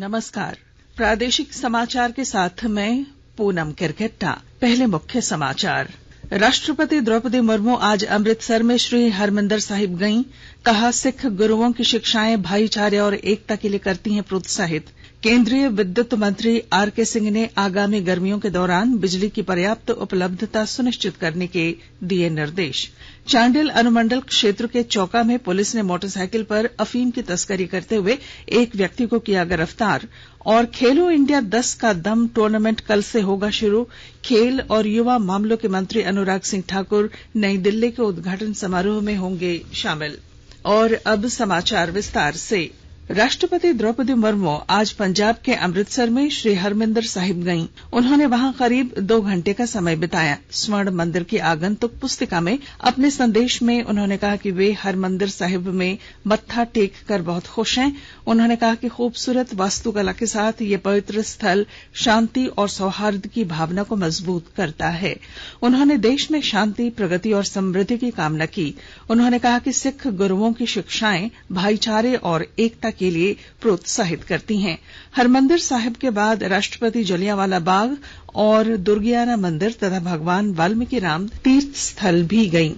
नमस्कार। प्रादेशिक समाचार के साथ मैं पूनम किरकेट्टा। पहले मुख्य समाचार। राष्ट्रपति द्रौपदी मुर्मू आज अमृतसर में श्री हरमंदिर साहिब गईं। कहा, सिख गुरुओं की शिक्षाएं भाईचारे और एकता के लिए करती हैं प्रोत्साहित। केंद्रीय विद्युत मंत्री आरके सिंह ने आगामी गर्मियों के दौरान बिजली की पर्याप्त उपलब्धता सुनिश्चित करने के दिए निर्देश। चांडिल अनुमंडल क्षेत्र के चौका में पुलिस ने मोटरसाइकिल पर अफीम की तस्करी करते हुए एक व्यक्ति को किया गिरफ्तार। और खेलो इंडिया 10 का दम टूर्नामेंट कल से होगा शुरू। खेल और युवा मामलों के मंत्री अनुराग सिंह ठाकुर नई दिल्ली के उद्घाटन समारोह में होंगे शामिल। और अब समाचार विस्तार से। राष्ट्रपति द्रौपदी मुर्मू आज पंजाब के अमृतसर में श्री हरमंदिर साहिब गईं। उन्होंने वहां करीब 2 घंटे का समय बिताया। स्वर्ण मंदिर की आगंतुक पुस्तिका में अपने संदेश में उन्होंने कहा कि वे हरमंदिर साहिब में मत्था टेक कर बहुत खुश हैं। उन्होंने कहा कि खूबसूरत वास्तुकला के साथ ये पवित्र स्थल शांति और सौहार्द की भावना को मजबूत करता है। उन्होंने देश में शांति, प्रगति और समृद्धि की कामना की। उन्होंने कहा कि सिख गुरुओं की शिक्षाएं भाईचारे और एकता के लिए प्रोत्साहित करती हैं। हरमंदिर साहिब के बाद राष्ट्रपति जलियांवाला बाग और दुर्गियाना मंदिर तथा भगवान वाल्मीकि राम तीर्थ स्थल भी गईं।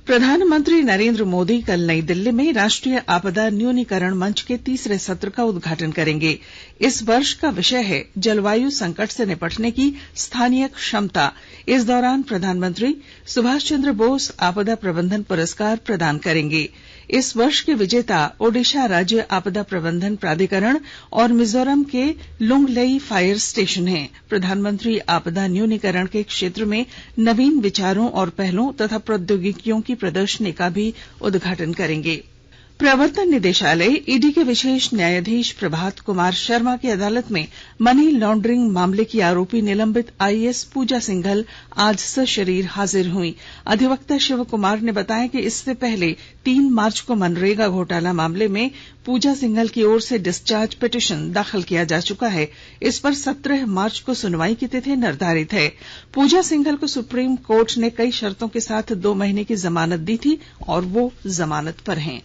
प्रधानमंत्री नरेंद्र मोदी कल नई दिल्ली में राष्ट्रीय आपदा न्यूनीकरण मंच के तीसरे सत्र का उद्घाटन करेंगे। इस वर्ष का विषय है जलवायु संकट से निपटने की स्थानीय क्षमता। इस दौरान प्रधानमंत्री सुभाष चंद्र बोस आपदा प्रबंधन पुरस्कार प्रदान करेंगे। इस वर्ष के विजेता ओडिशा राज्य आपदा प्रबंधन प्राधिकरण और मिजोरम के लुंगलेई फायर स्टेशन हैं। प्रधानमंत्री आपदा न्यूनीकरण के क्षेत्र में नवीन विचारों और पहलों तथा प्रौद्योगिकियों की प्रदर्शनी का भी उद्घाटन करेंगे। प्रवर्तन निदेशालय ईडी के विशेष न्यायाधीश प्रभात कुमार शर्मा की अदालत में मनी लॉन्ड्रिंग मामले की आरोपी निलंबित आईएएस पूजा सिंघल आज सशरीर हाजिर हुई। अधिवक्ता शिव कुमार ने बताया कि इससे पहले 3 मार्च को मनरेगा घोटाला मामले में पूजा सिंघल की ओर से डिस्चार्ज पिटीशन दाखिल किया जा चुका है। इस पर 17 मार्च को सुनवाई की तिथि निर्धारित है। पूजा सिंघल को सुप्रीम कोर्ट ने कई शर्तों के साथ 2 महीने की जमानत दी थी और वो जमानत पर हैं।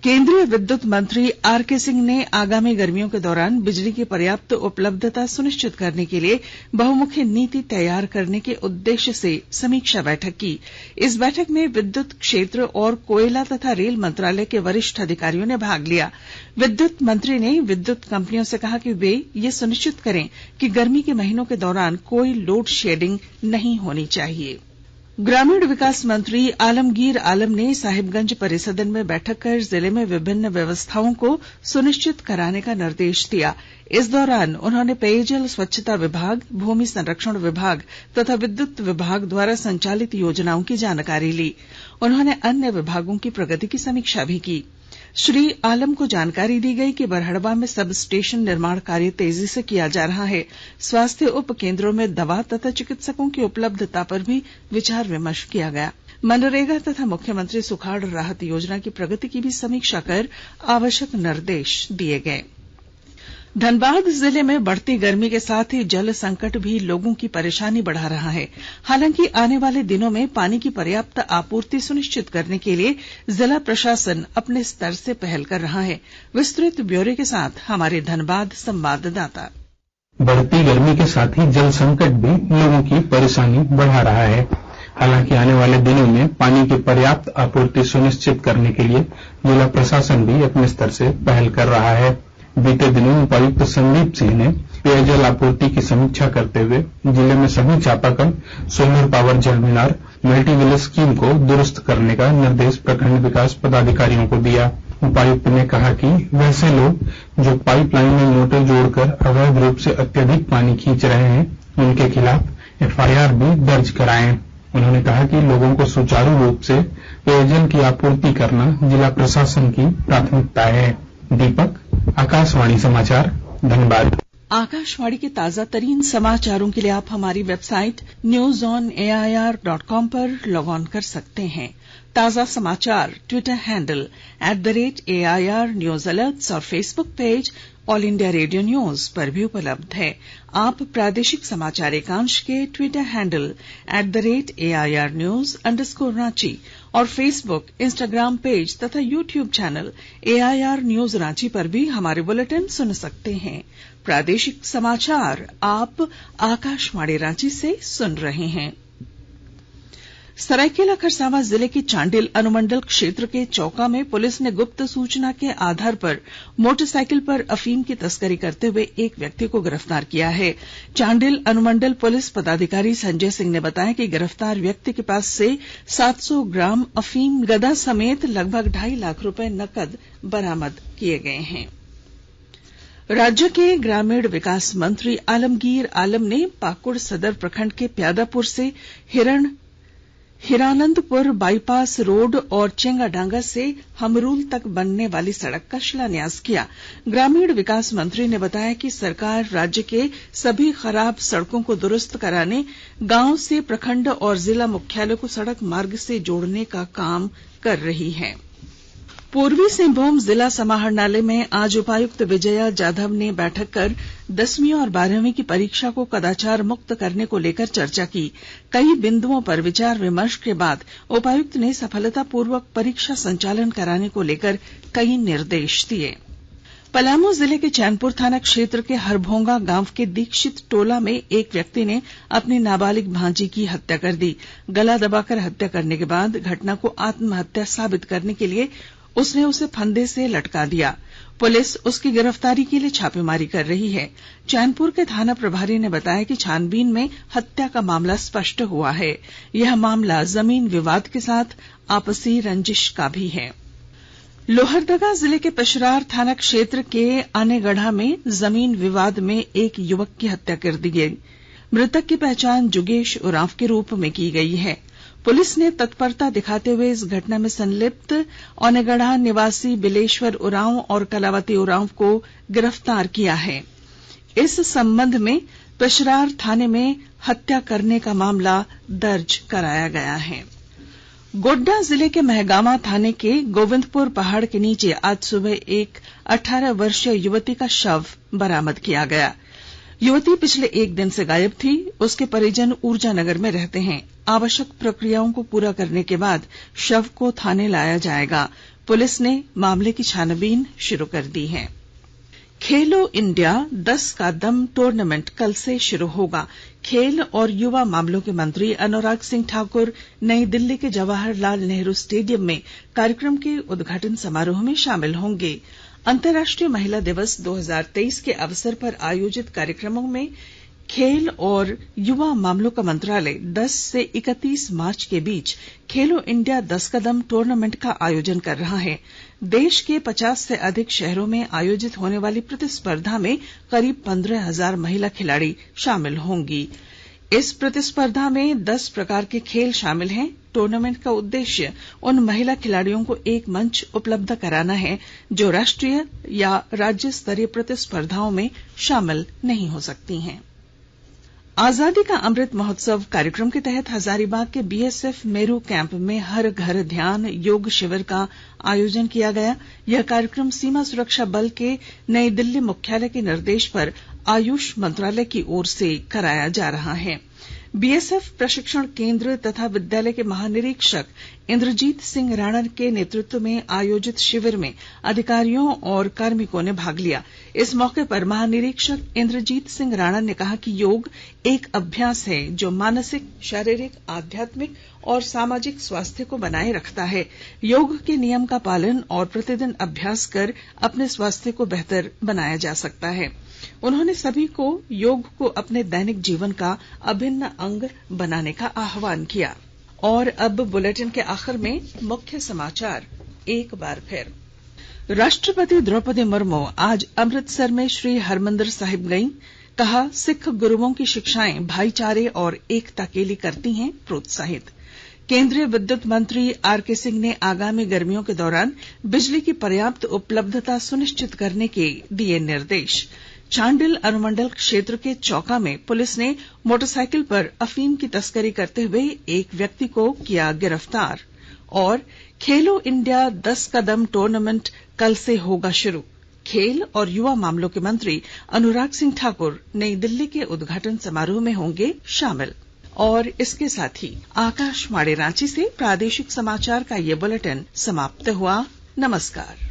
केंद्रीय विद्युत मंत्री आरके सिंह ने आगामी गर्मियों के दौरान बिजली की पर्याप्त उपलब्धता सुनिश्चित करने के लिए बहुमुखी नीति तैयार करने के उद्देश्य से समीक्षा बैठक की। इस बैठक में विद्युत क्षेत्र और कोयला तथा रेल मंत्रालय के वरिष्ठ अधिकारियों ने भाग लिया। विद्युत मंत्री ने विद्युत कंपनियों से कहा कि वे ये सुनिश्चित करें कि गर्मी के महीनों के दौरान कोई लोड शेडिंग नहीं होनी चाहिए। ग्रामीण विकास मंत्री आलमगीर आलम ने साहिबगंज परिसदन में बैठक कर जिले में विभिन्न व्यवस्थाओं को सुनिश्चित कराने का निर्देश दिया। इस दौरान उन्होंने पेयजल स्वच्छता विभाग, भूमि संरक्षण विभाग तथा विद्युत विभाग द्वारा संचालित योजनाओं की जानकारी ली। उन्होंने अन्य विभागों की प्रगति की समीक्षा भी की। श्री आलम को जानकारी दी गई कि बरहड़वा में सब स्टेशन निर्माण कार्य तेजी से किया जा रहा है। स्वास्थ्य उप केंद्रों में दवा तथा चिकित्सकों की उपलब्धता पर भी विचार विमर्श किया गया। मनरेगा तथा मुख्यमंत्री सुखाड़ राहत योजना की प्रगति की भी समीक्षा कर आवश्यक निर्देश दिए गए। धनबाद जिले में बढ़ती गर्मी के साथ ही जल संकट भी लोगों की परेशानी बढ़ा रहा है। हालांकि आने वाले दिनों में पानी की पर्याप्त आपूर्ति सुनिश्चित करने के लिए जिला प्रशासन अपने स्तर से पहल कर रहा है। विस्तृत ब्यौरे के साथ हमारे धनबाद संवाददाता। बढ़ती गर्मी के साथ ही जल संकट भी लोगों की परेशानी बढ़ा रहा है। हालांकि आने वाले दिनों में पानी की पर्याप्त आपूर्ति सुनिश्चित करने के लिए जिला प्रशासन भी अपने स्तर से पहल कर रहा है। बीते दिनों उपायुक्त संदीप सिंह ने पेयजल आपूर्ति की समीक्षा करते हुए जिले में सभी चापाकल, सोलर पावर जल मीनार, मल्टी विलेज स्कीम को दुरुस्त करने का निर्देश प्रखंड विकास पदाधिकारियों को दिया। उपायुक्त ने कहा कि वैसे लोग जो पाइपलाइन में मोटर जोड़कर अवैध रूप से अत्यधिक पानी खींच रहे हैं, उनके खिलाफ एफआईआर भी दर्ज कराएं। उन्होंने कहा कि लोगों को सुचारू रूप से पेयजल की आपूर्ति करना जिला प्रशासन की प्राथमिकता है। दीपक, आकाशवाणी समाचार, धनबाद। आकाशवाणी के ताजा तरीन समाचारों के लिए आप हमारी वेबसाइट newsonair.com पर लॉग ऑन कर सकते हैं। ताजा समाचार Twitter handle @AIR News Alerts और Facebook page all India radio news पर भी उपलब्ध है। आप प्रादेशिक समाचार एकांश के ट्विटर हैंडल @AIRnews_रांची और फेसबुक, इंस्टाग्राम पेज तथा YouTube channel AIR news Ranchi पर भी हमारे बुलेटिन सुन सकते हैं। प्रादेशिक समाचार आप आकाशवाणी रांची से सुन रहे हैं। सरायकेला खरसावां जिले के चांडिल अनुमंडल क्षेत्र के चौका में पुलिस ने गुप्त सूचना के आधार पर मोटरसाइकिल पर अफीम की तस्करी करते हुए एक व्यक्ति को गिरफ्तार किया है। चांडिल अनुमंडल पुलिस पदाधिकारी संजय सिंह ने बताया कि गिरफ्तार व्यक्ति के पास से 700 ग्राम अफीम गदा समेत लगभग 2.5 लाख रुपए नकद बरामद किए गए हैं। राज्य के ग्रामीण विकास मंत्री आलमगीर आलम ने पाकुड़ सदर प्रखंड के प्यादापुर से हिरानंदपुर बाईपास रोड और चेंगाडांगा से हमरूल तक बनने वाली सड़क का शिलान्यास किया। ग्रामीण विकास मंत्री ने बताया कि सरकार राज्य के सभी खराब सड़कों को दुरुस्त कराने, गांव से प्रखंड और जिला मुख्यालय को सड़क मार्ग से जोड़ने का काम कर रही है। पूर्वी सिंहभूम जिला समाहरणालय में आज उपायुक्त विजया जाधव ने बैठक कर 10वीं और 12वीं की परीक्षा को कदाचार मुक्त करने को लेकर चर्चा की। कई बिंदुओं पर विचार विमर्श के बाद उपायुक्त ने सफलतापूर्वक परीक्षा संचालन कराने को लेकर कई निर्देश दिए। पलामू जिले के चैनपुर थाना क्षेत्र के हरभोंगा गांव के दीक्षित टोला में एक व्यक्ति ने अपनी नाबालिग भांजी की हत्या कर दी। गला दबाकर हत्या करने के बाद घटना को आत्महत्या साबित करने के लिए उसने उसे फंदे से लटका दिया। पुलिस उसकी गिरफ्तारी के लिए छापेमारी कर रही है। चैनपुर के थाना प्रभारी ने बताया कि छानबीन में हत्या का मामला स्पष्ट हुआ है। यह मामला जमीन विवाद के साथ आपसी रंजिश का भी है। लोहरदगा जिले के पेशरार थाना क्षेत्र के आनेगढ़ा में जमीन विवाद में एक युवक की हत्या कर दी गई। मृतक की पहचान जुगेश उरांव के रूप में की गई है। पुलिस ने तत्परता दिखाते हुए इस घटना में संलिप्त औनेगढ़ा निवासी बिलेश्वर उरांव और कलावती उरांव को गिरफ्तार किया है। इस संबंध में पेशरार थाने में हत्या करने का मामला दर्ज कराया गया है। गोड्डा जिले के महगामा थाने के गोविंदपुर पहाड़ के नीचे आज सुबह एक 18 वर्षीय युवती का शव बरामद किया गया। युवती पिछले एक दिन से गायब थी। उसके परिजन ऊर्जानगर में रहते हैं। आवश्यक प्रक्रियाओं को पूरा करने के बाद शव को थाने लाया जाएगा। पुलिस ने मामले की छानबीन शुरू कर दी है। खेलो इंडिया 10 का दम टूर्नामेंट कल से शुरू होगा। खेल और युवा मामलों के मंत्री अनुराग सिंह ठाकुर नई दिल्ली के जवाहरलाल नेहरू स्टेडियम में कार्यक्रम के उद्घाटन समारोह में शामिल होंगे। अंतर्राष्ट्रीय महिला दिवस 2023 के अवसर पर आयोजित कार्यक्रमों में खेल और युवा मामलों का मंत्रालय 10 से 31 मार्च के बीच खेलो इंडिया 10 कदम टूर्नामेंट का आयोजन कर रहा है। देश के 50 से अधिक शहरों में आयोजित होने वाली प्रतिस्पर्धा में करीब 15,000 महिला खिलाड़ी शामिल होंगी। इस प्रतिस्पर्धा में 10 प्रकार के खेल शामिल हैं। टूर्नामेंट का उद्देश्य उन महिला खिलाड़ियों को एक मंच उपलब्ध कराना है जो राष्ट्रीय या राज्य स्तरीय प्रतिस्पर्धाओं में शामिल नहीं हो सकती हैं। आजादी का अमृत महोत्सव कार्यक्रम के तहत हजारीबाग के बीएसएफ मेरू कैंप में हर घर ध्यान योग शिविर का आयोजन किया गया। यह कार्यक्रम सीमा सुरक्षा बल के नई दिल्ली मुख्यालय के निर्देश पर आयुष मंत्रालय की ओर से कराया जा रहा है। बीएसएफ प्रशिक्षण केंद्र तथा विद्यालय के महानिरीक्षक इंद्रजीत सिंह राणा के नेतृत्व में आयोजित शिविर में अधिकारियों और कार्मिकों ने भाग लिया। इस मौके पर महानिरीक्षक इंद्रजीत सिंह राणा ने कहा कि योग एक अभ्यास है जो मानसिक, शारीरिक, आध्यात्मिक और सामाजिक स्वास्थ्य को बनाए रखता है। योग के नियम का पालन और प्रतिदिन अभ्यास कर अपने स्वास्थ्य को बेहतर बनाया जा सकता है। उन्होंने सभी को योग को अपने दैनिक जीवन का अभिन्न अंग बनाने का आह्वान किया। और अब बुलेटिन के आखिर में मुख्य समाचार एक बार फिर। राष्ट्रपति द्रौपदी मुर्मू आज अमृतसर में श्री हरमंदिर साहिब गईं। कहा, सिख गुरुओं की शिक्षाएं भाईचारे और एकता के लिए करती हैं प्रोत्साहित। केंद्रीय विद्युत मंत्री आरके सिंह ने आगामी गर्मियों के दौरान बिजली की पर्याप्त उपलब्धता सुनिश्चित करने के दिए निर्देश। चांडिल अनुमंडल क्षेत्र के चौका में पुलिस ने मोटरसाइकिल पर अफीम की तस्करी करते हुए एक व्यक्ति को किया गिरफ्तार। और खेलो इंडिया 10 कदम टूर्नामेंट कल से होगा शुरू। खेल और युवा मामलों के मंत्री अनुराग सिंह ठाकुर नई दिल्ली के उद्घाटन समारोह में होंगे शामिल। और इसके साथ ही आकाशवाणी रांची से प्रादेशिक समाचार का ये बुलेटिन समाप्त हुआ। नमस्कार।